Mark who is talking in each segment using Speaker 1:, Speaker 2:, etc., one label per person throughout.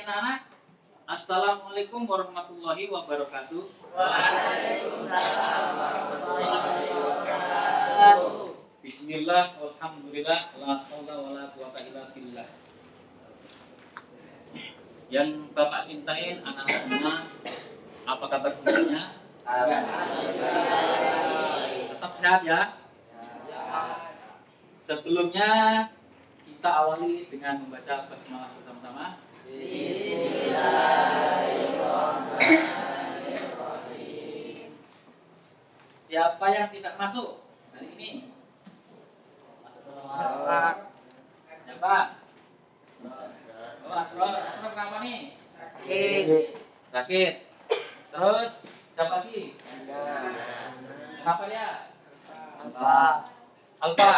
Speaker 1: anak-anak. Assalamualaikum warahmatullahi wabarakatuh.
Speaker 2: Waalaikumsalam warahmatullahi wabarakatuh.
Speaker 1: Bismillah, alhamdulillah, la haula wala quwata illa billah. Yang Bapak cintain anak-anak semua, apa kabar semuanya? Tetap sehat ya. Sebelumnya kita awali dengan membaca basmalah bersama-sama.
Speaker 2: Bismillahirrahmanirrahim.
Speaker 1: Siapa yang tidak masuk hari ini? Siapa? Oh, Asror kenapa nih? Sakit. Terus siapa lagi? Kenapa dia? Alfa. Oke,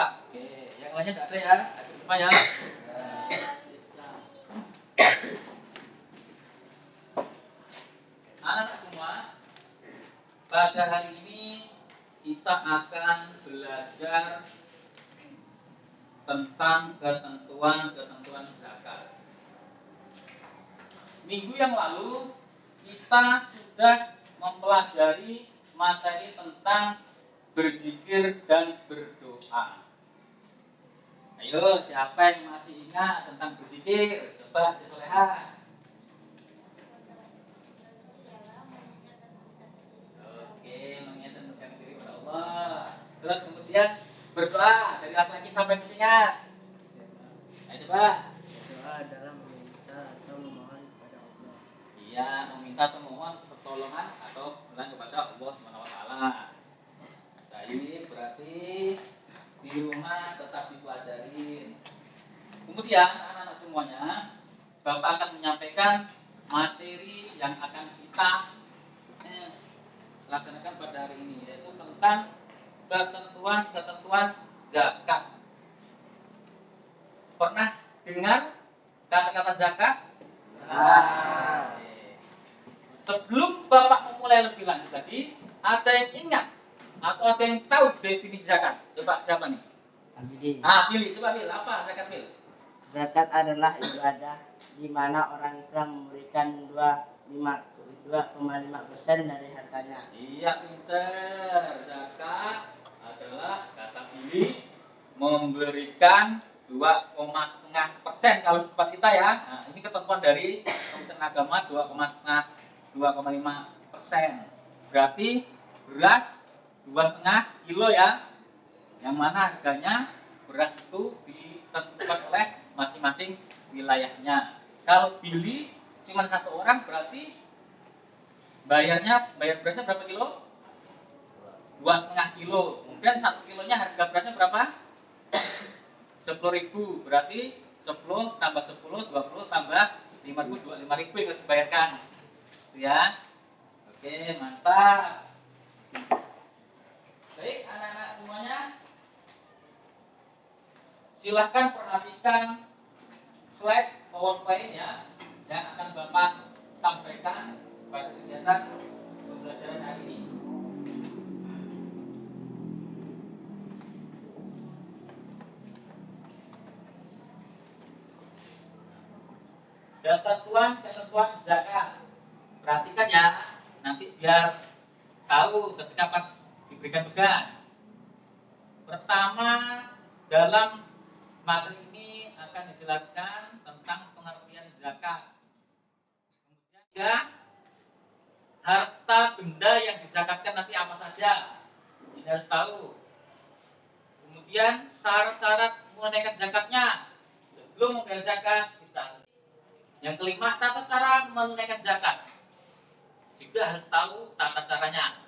Speaker 1: yang lainnya tidak ada ya. Ada semua ya. Anak-anak semua, pada hari ini kita akan belajar tentang ketentuan zakat. Minggu yang lalu kita sudah mempelajari materi tentang berzikir dan berdoa. Ayo, siapa yang masih ingat tentang berzikir? Coba disoleha. Oke, mengingatkan diri kepada Allah. Terus kemudian berdoa dari laki-laki sampai ingat. Ayo coba.
Speaker 2: Doa adalah meminta atau memohon kepada Allah.
Speaker 1: Iya, meminta atau memohon pertolongan atau pertolongan kepada Allah Subhanahu wa taala. Nah, ini berarti di rumah tetap dipelajarin. Kemudian anak-anak semuanya, Bapak akan menyampaikan materi yang akan kita laksanakan pada hari ini, yaitu tentang ketentuan zakat. Pernah dengar kata-kata zakat? Sebelum Bapak memulai lebih lanjut lagi, ada yang ingat atau ada yang tahu definisi zakat? Coba siapa nih? Pilih, coba pilih. Apa zakat pilih?
Speaker 2: Zakat adalah ibadah di mana orang Islam memberikan 2,5% dari hartanya.
Speaker 1: Iya, pinter. Zakat adalah kata pilih memberikan 2,5% kalau tempat kita ya. Nah, ini ketentuan dari Kementerian Agama 2,5%. Berarti beras 2,5 kilo ya. Yang mana harganya beras itu ditentukan oleh masing-masing wilayahnya. Kalau beli cuma satu orang berarti bayar berasnya berapa kilo? 2,5 kilo. Kemudian 1 kilonya harga berasnya berapa? 10.000. Berarti 10 tambah 10, 20 tambah 5.000, 25.000 yang harus dibayarkan. Ya. Oke, mantap. Baik, anak-anak semuanya, silahkan perhatikan slide PowerPoint ya yang akan Bapak sampaikan pada kegiatan pembelajaran hari ini. Ketentuan zakat. Perhatikan ya, nanti biar tahu ketika pas diberikan tugas. Pertama, dalam materi ini akan dijelaskan tentang pengertian zakat. Kemudian ya, harta benda yang dizakatkan nanti apa saja. Ini harus tahu. Kemudian syarat-syarat menunaikan zakatnya. Sebelum membayar zakat kita. Yang kelima, tata cara menunaikan zakat. Juga harus tahu tata caranya.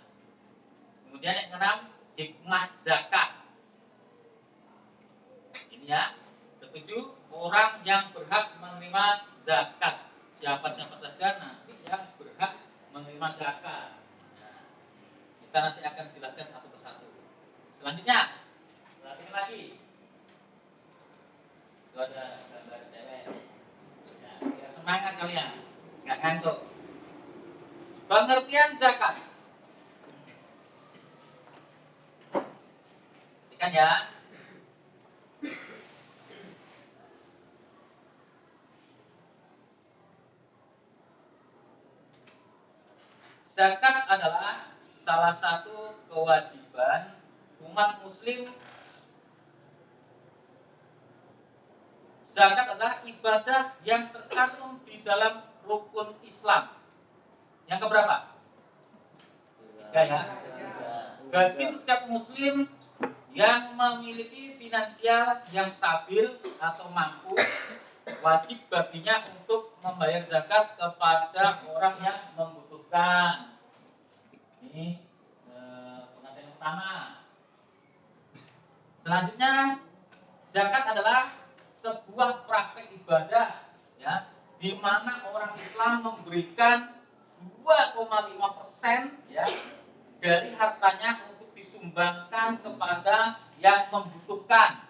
Speaker 1: Kemudian yang keenam, hikmah zakat. Ini ya. Ketujuh, orang yang berhak menerima zakat. Siapa-siapa saja nanti yang berhak menerima zakat. Nah, kita nanti akan jelaskan satu persatu. Selanjutnya, perhatikan lagi. Itu ada gambar cewek. Ya, biar semangat kalian, nggak ngantuk. Pengertian zakat. Perhatikan ya. zakat adalah salah satu kewajiban umat muslim. Zakat adalah ibadah yang tercantum di dalam rukun Islam. Yang keberapa? Ya. Bagi setiap muslim yang memiliki finansial yang stabil atau mampu, wajib baginya untuk membayar zakat kepada orang yang membutuhkan. Ini pengertian pertama. Selanjutnya, zakat adalah sebuah praktek ibadah, ya, di mana orang Islam memberikan 2,5% ya dari hartanya untuk disumbangkan kepada yang membutuhkan.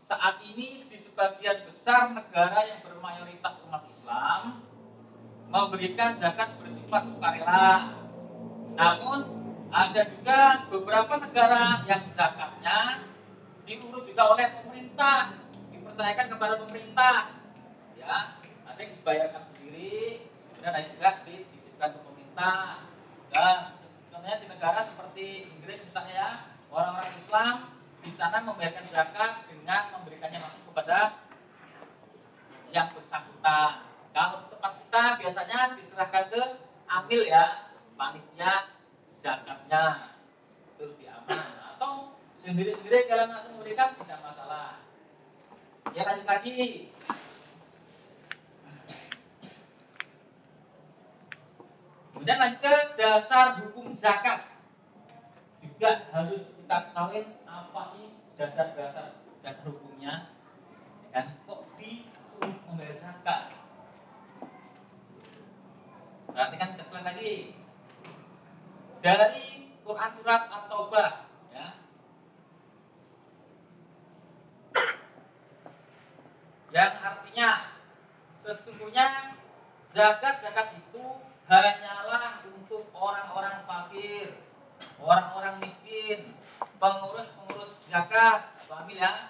Speaker 1: Saat ini di sebagian besar negara yang bermayoritas umat Islam memberikan zakat bersifat sukarela. Namun ada juga beberapa negara yang zakatnya diurus juga oleh pemerintah, dipercayakan kepada pemerintah. Ya, ada yang dibayarkan sendiri, kemudian ada juga dititipkan ke pemerintah. Dan contohnya di negara seperti Inggris misalnya ya, orang-orang Islam di sana membayarkan zakat dengan memberikannya langsung kepada yang bersangkutan. Kalau tempat kita biasanya diserahkan ke amil ya, panitia zakatnya, itu lebih aman. Atau sendiri-sendiri kalau langsung memberikan tidak masalah. Ya, lanjut lagi. Kemudian lanjut ke dasar hukum zakat. Juga harus kita ketahui apa sih dasar hukumnya. Ya kan? Kok disuruh membayar zakat? Perhatikan keselan lagi. Dari Quran surat At-Taubah ya. Yang artinya sesungguhnya zakat itu hanyalah untuk orang-orang fakir, orang-orang miskin, pengurus-pengurus zakat, pahami ya,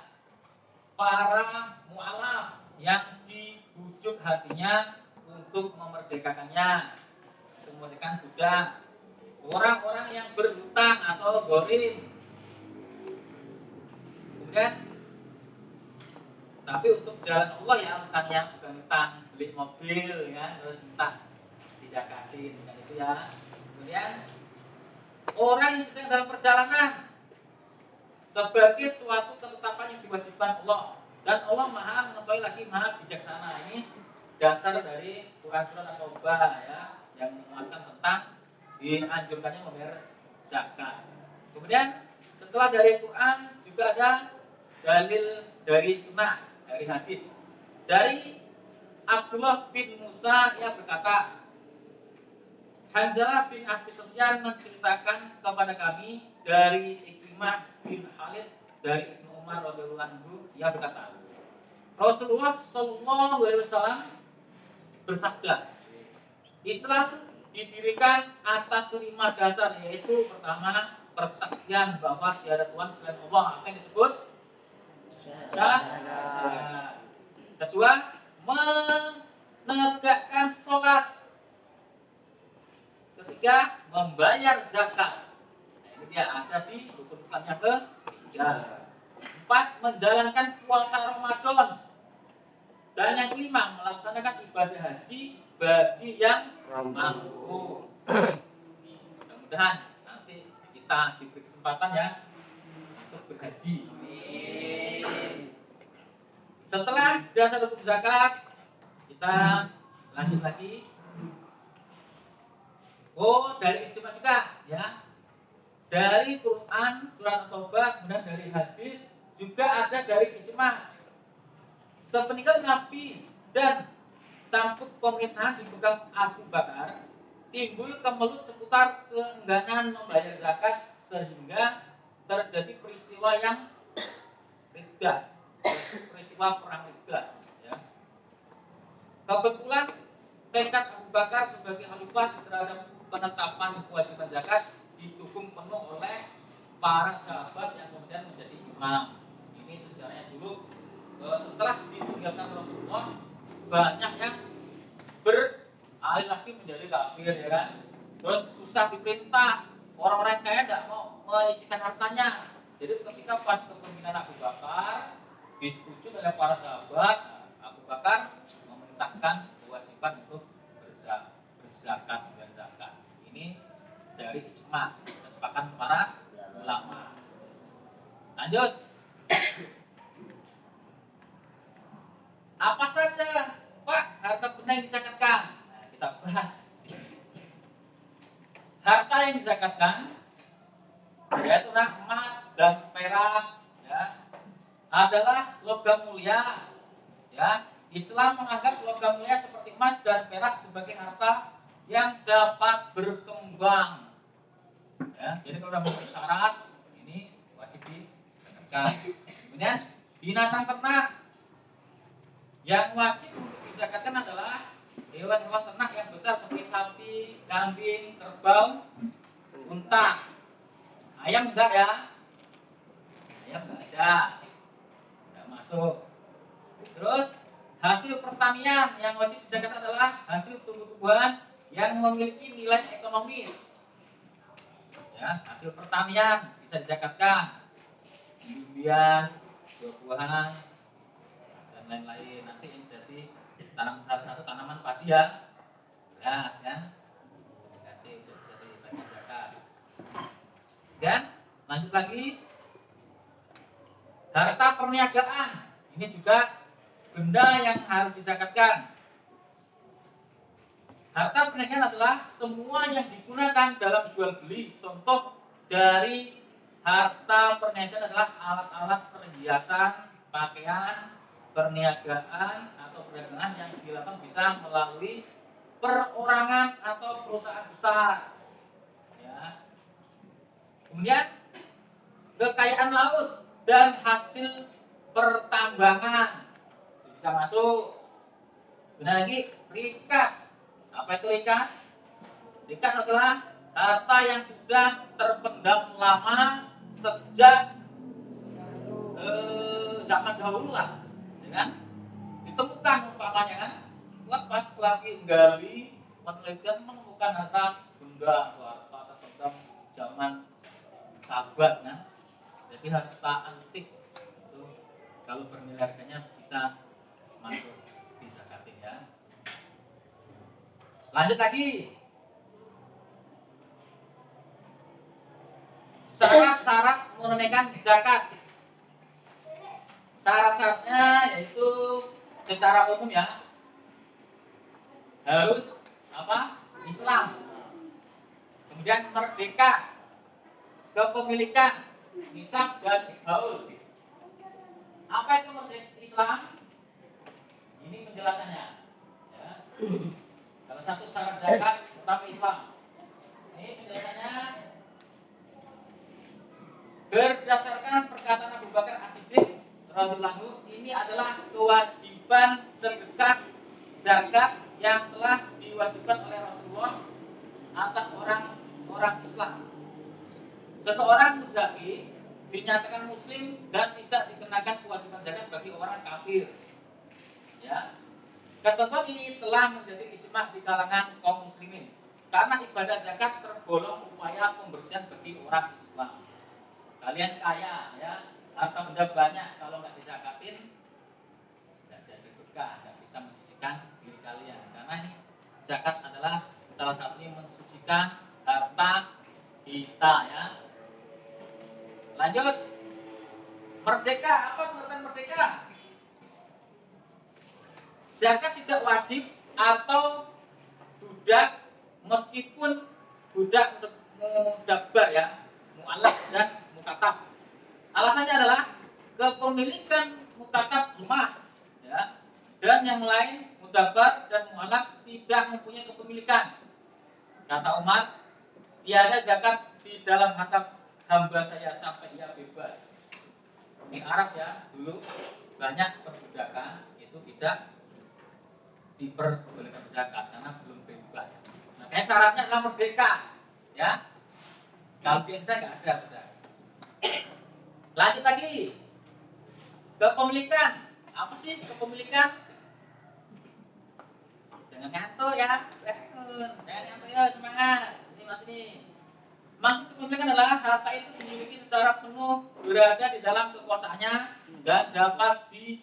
Speaker 1: para mu'alaf yang dibujuk hatinya untuk memerdekakannya, memerdekakan budak, orang-orang yang berhutang atau gharim. Kemudian tapi untuk jalan Allah ya, utangnya bukan utang beli mobil ya, terus minta dijakatin dan itu ya. Kemudian orang yang sedang dalam perjalanan sebagai suatu ketetapan yang diwajibkan Allah, dan Allah Maha mengetahui lagi Maha bijaksana. Ini dasar dari Quran surat At-Taubah ya, yang menguatkan tentang dianjurkannya membayar zakat. Kemudian setelah dari Quran juga ada dalil dari sunnah, dari hadis. Dari Abdullah bin Musa yang berkata, Hanzalah bin Abi Sufyan menceritakan kepada kami dari Ikrimah bin Khalid dari Ibnu Umar radhiyallahu anhu, ia berkata, Rasulullah Shallallahu alaihi wasallam bersabda, Islam didirikan atas 5 dasar, yaitu pertama, persaksian bahwa tiada Tuhan selain Allah, apa yang disebut syahadat. Kedua, menegakkan sholat. Ketiga, membayar zakat. Nah, ini dia ada di rukun Islam yang ketiga. 4, menjalankan puasa Ramadan. Dan yang kelima, melaksanakan ibadah haji bagi yang mampu. Mudah-mudahan nanti kita diberi kesempatan ya untuk berhaji. Setelah dasar hukum zakat, kita lanjut lagi. Oh, dari ijma juga ya. Dari Quran surat At-Taubah, kemudian dari hadis, juga ada dari ijma. Sepeninggal Nabi dan tampuk pemerintahan dipegang Abu Bakar, timbul kemelut seputar keengganan membayar zakat sehingga terjadi peristiwa yang riddah, peristiwa perang riddah ya. Kebetulan tekad Abu Bakar sebagai khalifah terhadap penetapan kewajiban zakat didukung penuh oleh para sahabat yang kemudian menjadi imam. Ini sejarahnya dulu. Setelah ditinggalkan Rasulullah, banyak yang beralih lagi menjadi kafir. kafir ya kan. Terus susah diperintah, orang-orang kaya nggak mau menyisihkan hartanya. Jadi ketika pas kepemimpinan Abu Bakar disetujui oleh para sahabat, Abu Bakar memerintahkan kewajiban untuk berzakat dan zakat. Ini dari ijma, kesepakatan para ulama. Lanjut. Apa saja, Pak, harta benda yang dizakatkan? Nah, kita bahas. Harta yang dizakatkan yaitu emas dan perak, ya, adalah logam mulia. Ya, Islam menganggap logam mulia seperti emas dan perak sebagai harta yang dapat berkembang. Ya, jadi kalau sudah memenuhi syarat, ini wajib dizakatkan. Kemudian binatang ternak yang wajib untuk dizakatkan adalah hewan-hewan ternak yang besar seperti sapi, kambing, kerbau, unta. Ayam enggak ya? Ayam enggak ada. Enggak masuk. Terus hasil pertanian yang wajib dizakatkan adalah hasil tumbuh-tumbuhan yang memiliki nilai ekonomis. Ya, hasil pertanian bisa dizakatkan. Umbian, buah-buahan, dan lain-lain. Nanti yang jadi salah satu tanaman padi ya, beras kan, jadi bagi zakat. Dan lanjut lagi, harta perniagaan ini juga benda yang harus dizakatkan. Harta perniagaan adalah semua yang digunakan dalam jual beli. Contoh dari harta perniagaan adalah alat-alat perhiasan, pakaian, perniagaan atau perdagangan yang dilakukan bisa melalui perorangan atau perusahaan besar. Ya. Kemudian kekayaan laut dan hasil pertambangan bisa masuk. Kemudian lagi rikas. Apa itu rikas? Rikas adalah harta yang sudah terpendam lama sejak zaman dahulu lah, ya kan? Ditemukan umpamanya kan, pas lagi gali penelitian menemukan harta benda atau harta terpendam zaman sahabat kan. Jadi harta antik itu kalau bernilai harganya bisa masuk di zakatin ya. Lanjut lagi. Syarat-syarat menunaikan zakat. Syarat-syaratnya yaitu secara umum ya harus apa? Islam. Kemudian merdeka, kepemilikan, nisab dan haul. Apa itu merdeka Islam? Ini penjelasannya. Ya. Salah satu syarat zakat tetapi Islam. Ini penjelasannya berdasarkan perkataan Abu Bakar As-Siddiq radhiyallahu anhu, ini adalah kewajiban sedekah zakat yang telah diwajibkan oleh Rasulullah atas orang-orang Islam. Seseorang muzaki dinyatakan muslim dan tidak dikenakan kewajiban zakat bagi orang kafir. Ya. Ketentuan ini telah menjadi ijma di kalangan kaum muslimin karena ibadah zakat tergolong upaya pembersihan bagi orang Islam. Kalian kaya ya, harta benda banyak, kalau nggak dizakatin nggak jadi berkah, nggak bisa mensucikan diri kalian. Karena ini zakat adalah salah satunya mensucikan harta kita ya. Lanjut. Merdeka, apa pengertian merdeka? Zakat tidak wajib atau budak meskipun budak mudabbar ya, mu'allaf dan mukatab. Alasannya adalah kepemilikan mukatab lemah ya, dan yang lain mudabbar dan mu'allaf tidak mempunyai kepemilikan. Kata Umar, tiada zakat di dalam harta hamba saya sampai ia bebas. Di Arab ya, dulu banyak perbudakan itu tidak diperbolehkan zakat karena belum bebas. Makanya syaratnya adalah merdeka, ya. Kalau di Indonesia nggak ada budak. Lanjut lagi, kepemilikan. Apa sih kepemilikan? Jangan ngantuk ya. Jangan ngantuk ya, semangat. Ini Mas ini. Maksud kepemilikan adalah harta itu dimiliki secara penuh, berada di dalam kekuasaannya dan dapat di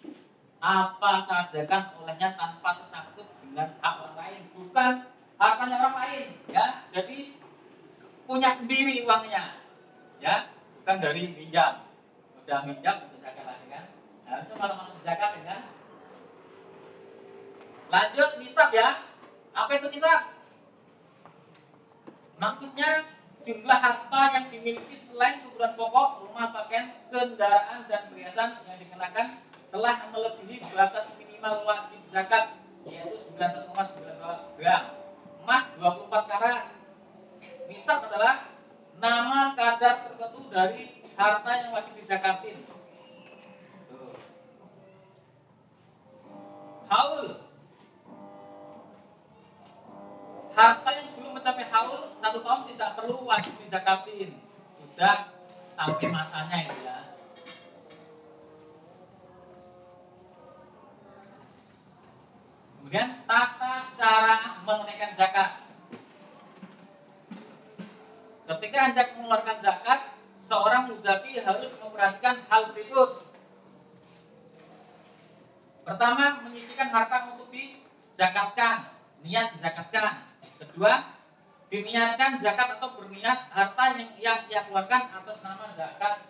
Speaker 1: apa sajakan olehnya tanpa tersangkut dengan hak orang lain, bukan hartanya orang lain, ya. Jadi punya sendiri uangnya, ya, bukan dari pinjam. Udah pinjam untuk zakat lagi kan? Nah, itu malah masuk zakat dengan lanjut nisab ya. Apa itu nisab? Maksudnya jumlah harta yang dimiliki selain kebutuhan pokok, rumah, pakaian, kendaraan, dan perhiasan yang dikenakan telah melebihi batas minimal wajib zakat, yaitu 91,92 gram emas 24 karat. Nisab adalah nama kadar tertentu dari harta yang wajib dizakatin. Haul, harta yang belum mencapai haul 1 tahun tidak perlu wajib dizakatin, sudah sampai masanya itu ya. Kemudian tata cara menunaikan zakat. Ketika hendak mengeluarkan zakat, seorang muzaki harus memperhatikan hal berikut. Pertama, menyisihkan harta untuk dizakatkan, niat dizakatkan. Kedua, diniatkan zakat atau berniat harta yang ia keluarkan atas nama zakat.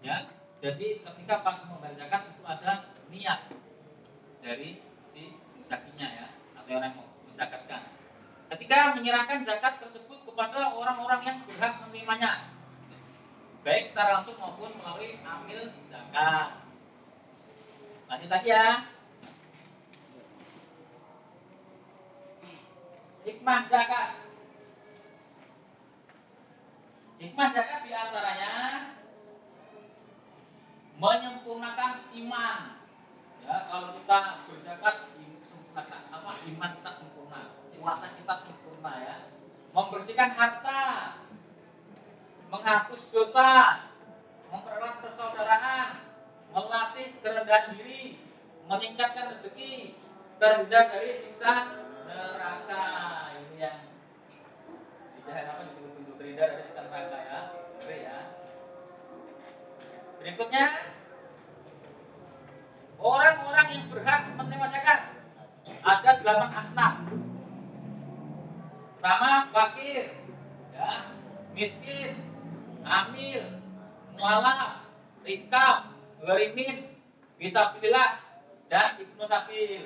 Speaker 1: Ya, jadi ketika pas membayar zakat itu ada niat dari si muzakinya ya, atau orang yang mau menzakatkan. Ketika menyerahkan zakat tersebut kepada orang-orang yang berhak menerimanya, baik secara langsung maupun melalui amil zakat. Lanjut lagi ya. Hikmah zakat. Hikmah zakat diantaranya menyempurnakan iman. Ya, kalau kita berzakat, iman kita sempurna, puasa kita sempurna ya. Membersihkan harta, menghapus dosa, mempererat persaudaraan, melatih kerendahan diri, meningkatkan rezeki, terhindar dari siksa neraka. Ini yang dijahit apa disebut terhindar dari siksa neraka ya. Oke ya. Berikutnya, orang-orang yang berhak menerima zakat ada 8 asnaf. Pertama, fakir, ya, miskin, amil, mualaf, rikab, gharimin, fisabilillah, dan ibnu sabil.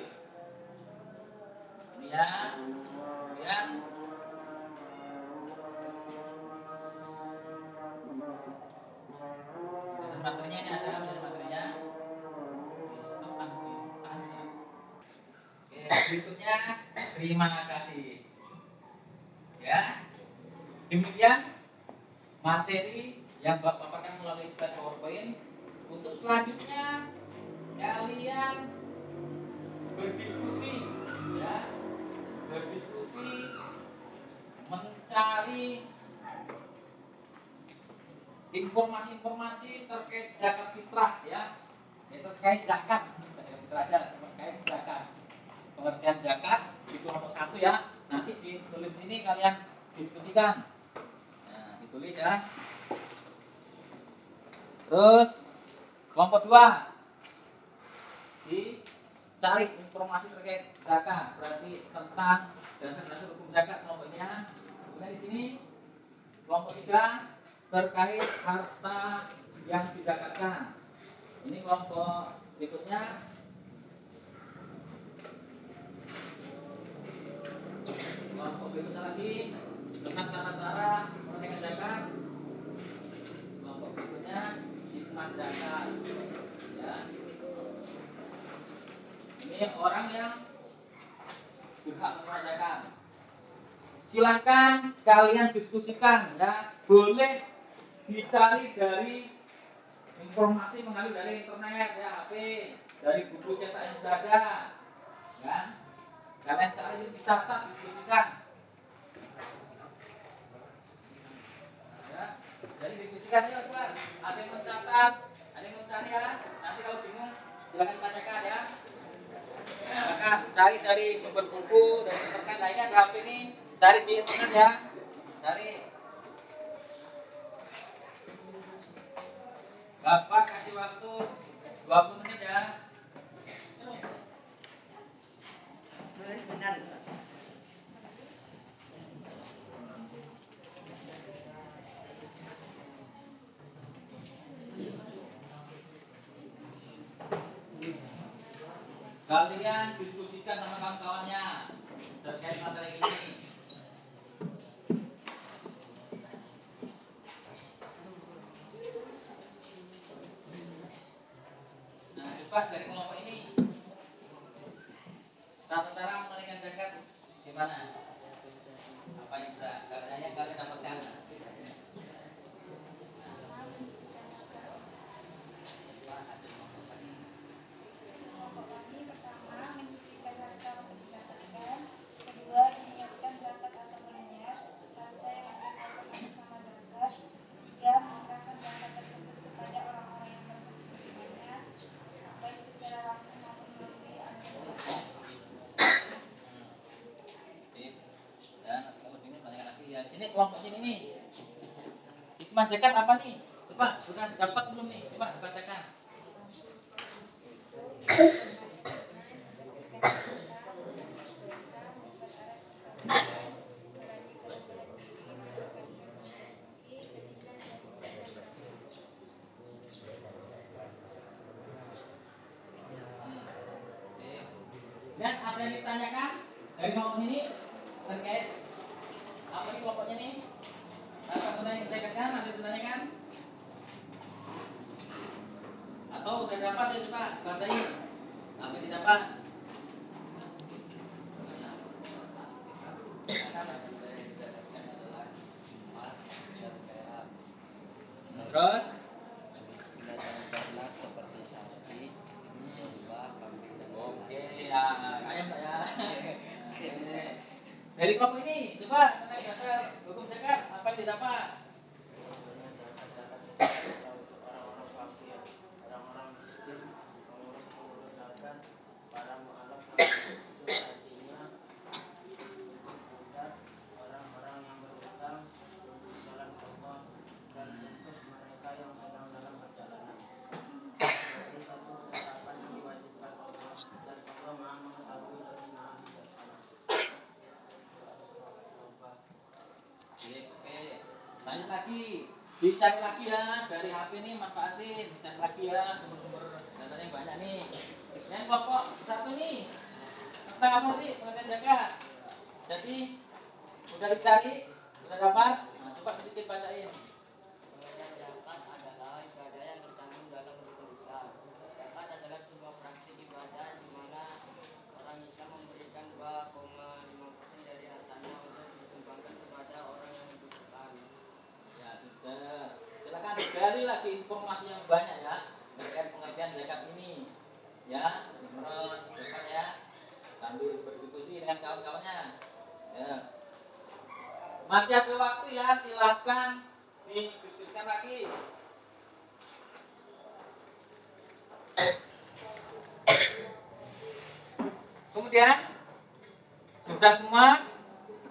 Speaker 1: Ini ya, kemudian materinya ini ada materinya. Oke, berikutnya terima kasih. Ya, demikian materi yang Bapak paparkan melalui slide PowerPoint. Untuk selanjutnya kalian berdiskusi, ya, berdiskusi mencari informasi-informasi terkait zakat fitrah, ya, terkait zakat, terkait zakat, pengertian zakat di kelompok 1 ya. Nanti ditulis ini kalian diskusikan. Nah, ditulis ya. Terus kelompok 2 dicari informasi terkait zakat, berarti tentang dasar-dasar hukum zakat kelompoknya. Kemudian di sini kelompok 3 terkait harta yang dizakatkan. Ini kelompok berikutnya. Kelompok berikutnya lagi tentang tata cara menunaikan zakat. Kelompok berikutnya hikmah zakat. Ya. Ini orang yang berhak menerima zakat. Silakan kalian diskusikan ya. Boleh dicari dari informasi mengalir dari internet ya, HP, dari buku cetak yang sudah ada. Kan? Kalian cari, dicatat, diskusikan. Ya. Jadi diskusikan ya, Tuan. Ada yang mencatat, ada yang mencari ya. Nanti kalau bingung silakan tanyakan ya. Ya, cari dari sumber buku, dari internet. Nah, ini HP ini cari di internet ya. Cari. Bapak kasih waktu 20 menit ya.
Speaker 2: Tulis benar.
Speaker 1: Kalian diskusikan sama kawan-kawannya terkait materi ini. Nah, coba dari kelompok ini tata cara menunaikan zakat gimana? Apa yang bisa kalian dapatkan?
Speaker 3: Kelompok kami pertama menyisihkan harta untuk dizakat, kedua diniatkan zakat atau berniat harta yang akan masuk atas nama zakat, ketiga menyerahkan zakat tersebut kepada orang-orang yang berkepentingannya, baik secara langsung maupun melalui agen zakat.
Speaker 1: Sip. Dan kemudian banyak lagi ya. Sini kelompok sini nih. Hikmah zakat apa nih? Coba, sudah dapat belum nih? Coba bacakan. Dan ada yang ditanyakan dari kelompok ini terkait apa nih kelompoknya nih? Ada pertanyaan yang ditanyakan? Ada yang ditanyakan? Atau udah dapat ya coba bacain apa yang didapat? Terus
Speaker 2: Binatang ternak seperti sapi, domba, kambing, dan
Speaker 1: oke ya, ayam Pak ya. Dari kelompok ini coba tentang dasar hukum zakat apa yang didapat?
Speaker 2: orang-orang fakir, orang-orang miskin, pengurus-pengurus zakat, para mualaf artinya budak, orang-orang yang berhutang untuk jalan Allah dan untuk mereka yang sedang dalam perjalanan. Sebagai satu ketetapan yang diwajibkan Allah dan Allah Maha mengetahui lagi Maha bijaksana.
Speaker 1: Oke. Lanjut lagi. Dicari lagi ya dari HP ini manfaatin. Cari lagi ya sumber-sumber datanya yang banyak nih. Yang kelompok satu nih tentang apa tadi pengertian zakat. Jadi udah dicari, udah dapat. Nah, coba sedikit bacain.
Speaker 2: Pengertian zakat adalah ibadah yang terkandung dalam rukun Islam. Zakat adalah sebuah praktik ibadah di mana orang Islam memberikan 2,5% dari hartanya untuk disumbangkan kepada orang yang membutuhkan.
Speaker 1: Ya sudah. Silakan gali lagi informasi yang banyak ya terkait pengertian zakat ini. Ya, terus depan ya sambil berdiskusi dengan kawan-kawannya. Ya. Masih ada waktu ya, silahkan didiskusikan lagi. Kemudian sudah semua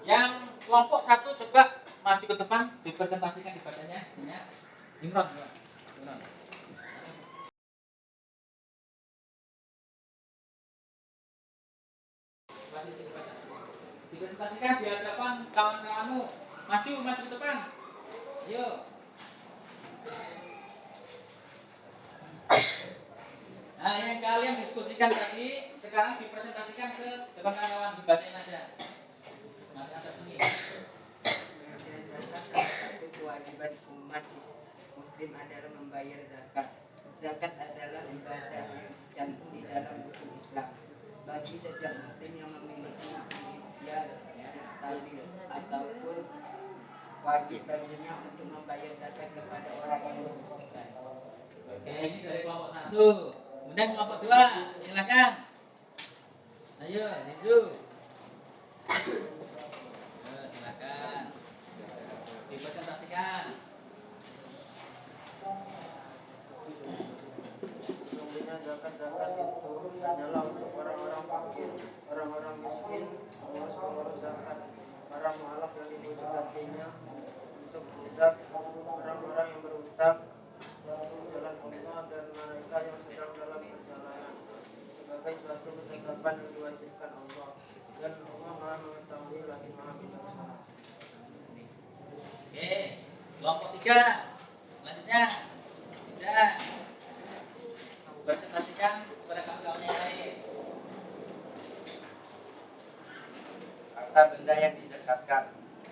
Speaker 1: yang kelompok satu coba maju ke depan dipresentasikan di badannya ya. Imron, ya. Imron. Dipresentasikan di hadapan kawan-kawanmu. Maju ke depan. Ayo. Nah, yang kalian diskusikan tadi sekarang dipresentasikan ke depan kawan-kawan, dibacain aja. Nanti ada ini.
Speaker 2: Pengertian zakat salah satu kewajiban umat muslim adalah membayar zakat. Zakat adalah ibadah yang tercantum di dalam hukum Islam. Bagi setiap muslim yang memiliki inisial stabil ataupun wajib baginya untuk membayar zakat kepada orang yang membutuhkan.
Speaker 1: Oke, ini dari kelompok satu. Kemudian kelompok dua, silakan. Ayo, Nizu. Ayo, silakan. Dipresentasikan.
Speaker 2: Sesungguhnya zakat itu adalah untuk orang-orang fakir,
Speaker 4: yang diwajibkan Allah, dan Allah Maha mengetahui lagi Maha bijaksana.
Speaker 1: Oke, kelompok 3. Selanjutnya, tidak presentasikan kepada kawan-kawan yang lain.
Speaker 5: Harta benda yang dizakatkan.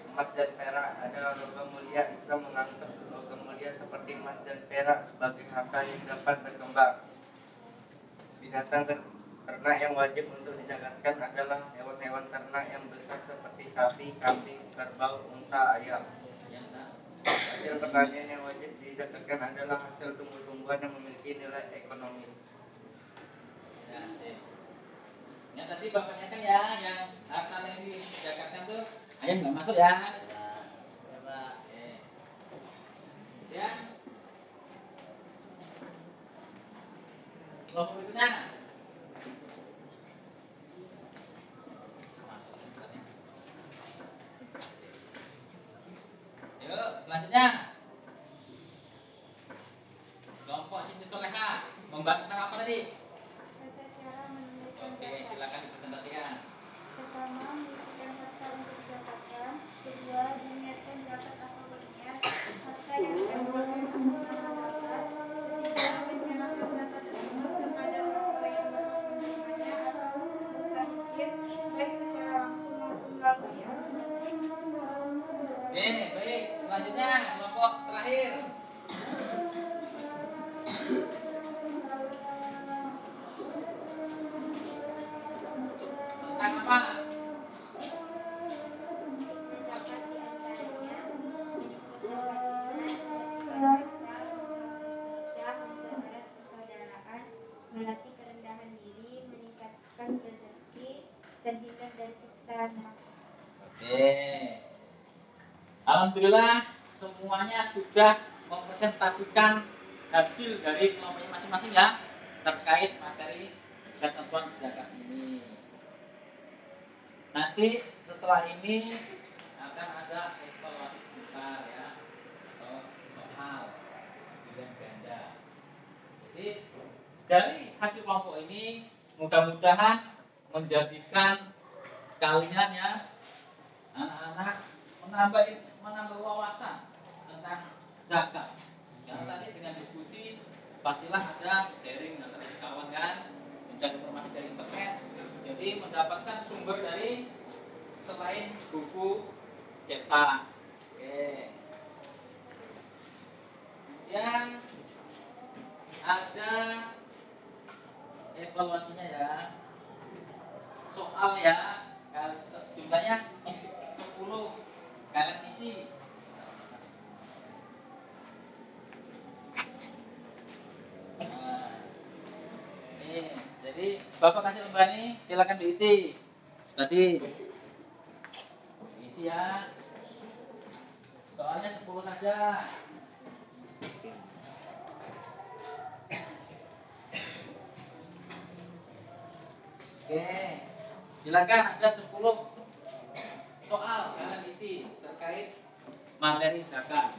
Speaker 5: Emas dan perak adalah logam mulia. Islam menganggap logam mulia seperti emas dan perak sebagai harta yang dapat berkembang. Binatang ternak yang wajib untuk dizakatkan adalah hewan-hewan ternak yang besar seperti sapi, kambing, kerbau, unta, ayam. Hasil pertanian yang wajib dizakatkan adalah hasil tumbuh-tumbuhan yang memiliki nilai ekonomis.
Speaker 1: Ya, yang tadi bapaknya kan ya, yang harta yang dizakatkan tuh ayam nggak masuk ya. Coba. Ya. Kelompok berikutnya. Yuk, selanjutnya. Kelompok Siti Soleha membahas tentang apa tadi?
Speaker 3: Tata cara menunaikan
Speaker 1: Oke,
Speaker 3: zakat.
Speaker 1: silakan dipresentasikan.
Speaker 3: Pertama, menyisihkan harta untuk dizakatkan. Kedua, diniatkan zakat atau berniat harta yang akan diberikan atas nama zakat. Ketiga, menyerahkan zakat tersebut kepada orang-orang yang berhak menerimanya atau mustahikin, baik secara langsung maupun melalui amanat.
Speaker 1: Oke, baik. Selanjutnya kelompok terakhir. Tentang apa?
Speaker 3: Zakat diantaranya menyebut kewajiban berkewajiban, menjaga persaudaraan, melatih kerendahan diri, meningkatkan rezeki, terhindar dari siksa neraka.
Speaker 1: Oke. Alhamdulillah semuanya sudah mempresentasikan hasil dari kelompoknya masing-masing ya terkait materi ketentuan zakat ini. Nanti setelah ini akan ada evaluasi sebentar ya atau soal pilihan ganda. Jadi dari hasil kelompok ini mudah-mudahan menjadikan kalian ya anak-anak menambah wawasan tentang zakat. Karena tadi dengan diskusi pastilah ada sharing antara kawan kan, mencari informasi dari internet. Jadi mendapatkan sumber dari selain buku cetak. Oke. Kemudian ada evaluasinya ya. Soal ya, jumlahnya 10. Kalian isi. Nah, ini jadi Bapak kasih lembar ini, silakan diisi. Tadi diisi ya. Soalnya 10 saja. Oke. Silakan ada 10 soal kalian isi terkait materi zakat.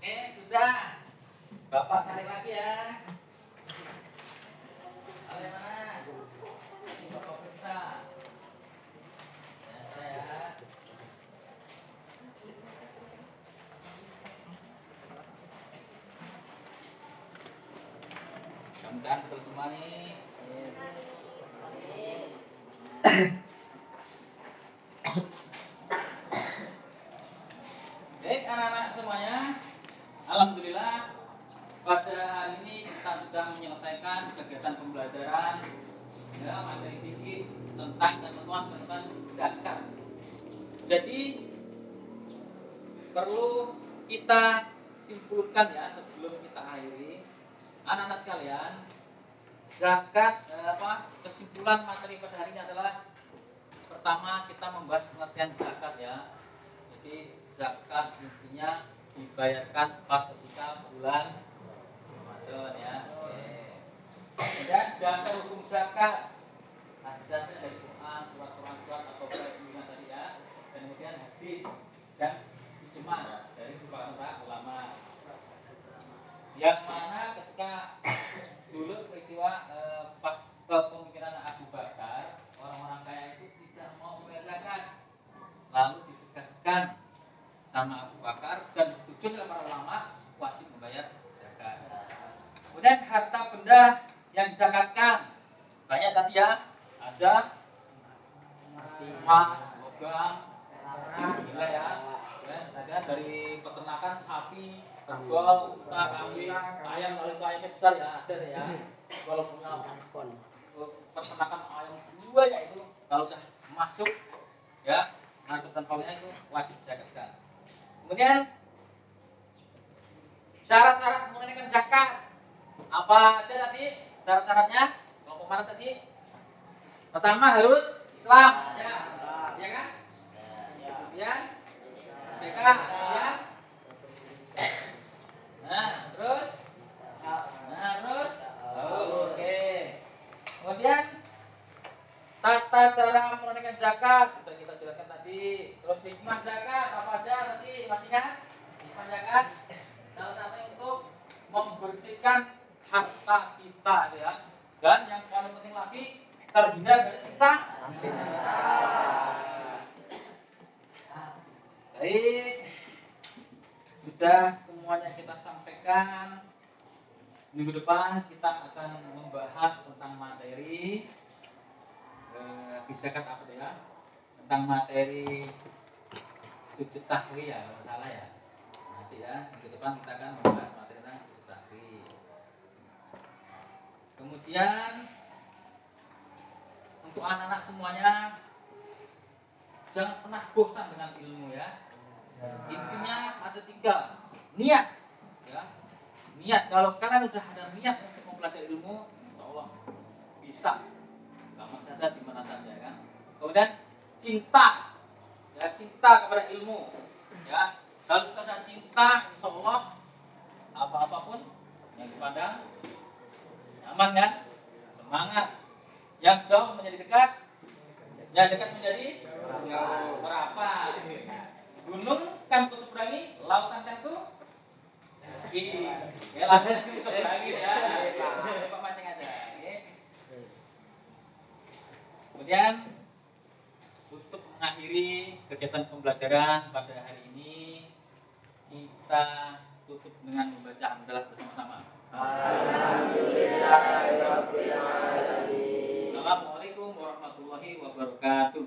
Speaker 1: Oke, sudah. Bapak tarik lagi ya. Tarik mana? Ini Bapak periksa. Ya, saya. Mudah-mudahan betul semua nih. Baik anak-anak semuanya, alhamdulillah pada hari ini kita sudah menyelesaikan kegiatan pembelajaran ya materi fikih tentang ketentuan-ketentuan zakat. Jadi perlu kita simpulkan ya sebelum kita akhiri, anak-anak sekalian, zakat kesimpulan materi pada hari ini adalah pertama kita membahas pengertian zakat ya. Jadi zakat intinya dibayarkan pas ketika bulan Ramadan ya. Dan dasar hukum zakat ada dasar dari Quran, surat atau ayat tadi ya. Dan kemudian hadis dan ijma dari para ulama. Yang mana ketika dulu peristiwa pas kepemimpinan Abu Bakar, orang-orang kaya itu tidak mau membayar zakat. Lalu ditegaskan sama Abu Bakar dan disetujui oleh para ulama wajib membayar zakat. Kemudian harta benda yang dizakatkan banyak tadi ya, ada emas, logam, gila ya. Ada dari peternakan sapi, kerbau, unta, kambing, ayam, kalau itu ayamnya besar ya ada ya. Kalau punya peternakan ayam dua ya itu kalau sudah masuk ya masuk dan kaulnya itu wajib zakatkan. Kemudian syarat-syarat mengenai zakat apa aja tadi syarat-syaratnya? Kelompok mana tadi? Pertama harus Islam ya kan? Kemudian mereka kemudian terus oke. Kemudian tata cara menunaikan zakat sudah kita jelaskan tadi. Terus hikmah zakat apa aja tadi masih ingat? Hikmah zakat salah satunya untuk membersihkan harta kita ya. Dan yang paling penting lagi terhindar dari siksa. Baik, sudah semuanya kita sampaikan. Minggu depan kita akan membahas tentang materi bisakah apa ya? Tentang materi sujud tahwi ya, kalau salah ya. Nanti ya, minggu depan kita akan membahas materi tentang sujud tahwi. Kemudian untuk anak-anak semuanya jangan pernah bosan dengan ilmu ya. Intinya ada 3, niat ya. Niat, kalau kalian sudah ada niat untuk mempelajari ilmu, insya Allah bisa kapan saja di mana saja kan. Kemudian cinta ya, cinta kepada ilmu ya. Kalau kita sudah cinta, insya Allah apa-apapun yang dipandang aman kan, semangat. Yang jauh menjadi dekat, yang dekat menjadi merapat. Gunung kan ku seberangi, lautan kan ku ya lautan ku seberangi ya. Pak mancing aja. Kemudian untuk mengakhiri kegiatan pembelajaran pada hari ini, kita tutup dengan membaca hamdalah bersama-sama. Alhamdulillahirabbil alamin. Assalamualaikum warahmatullahi wabarakatuh.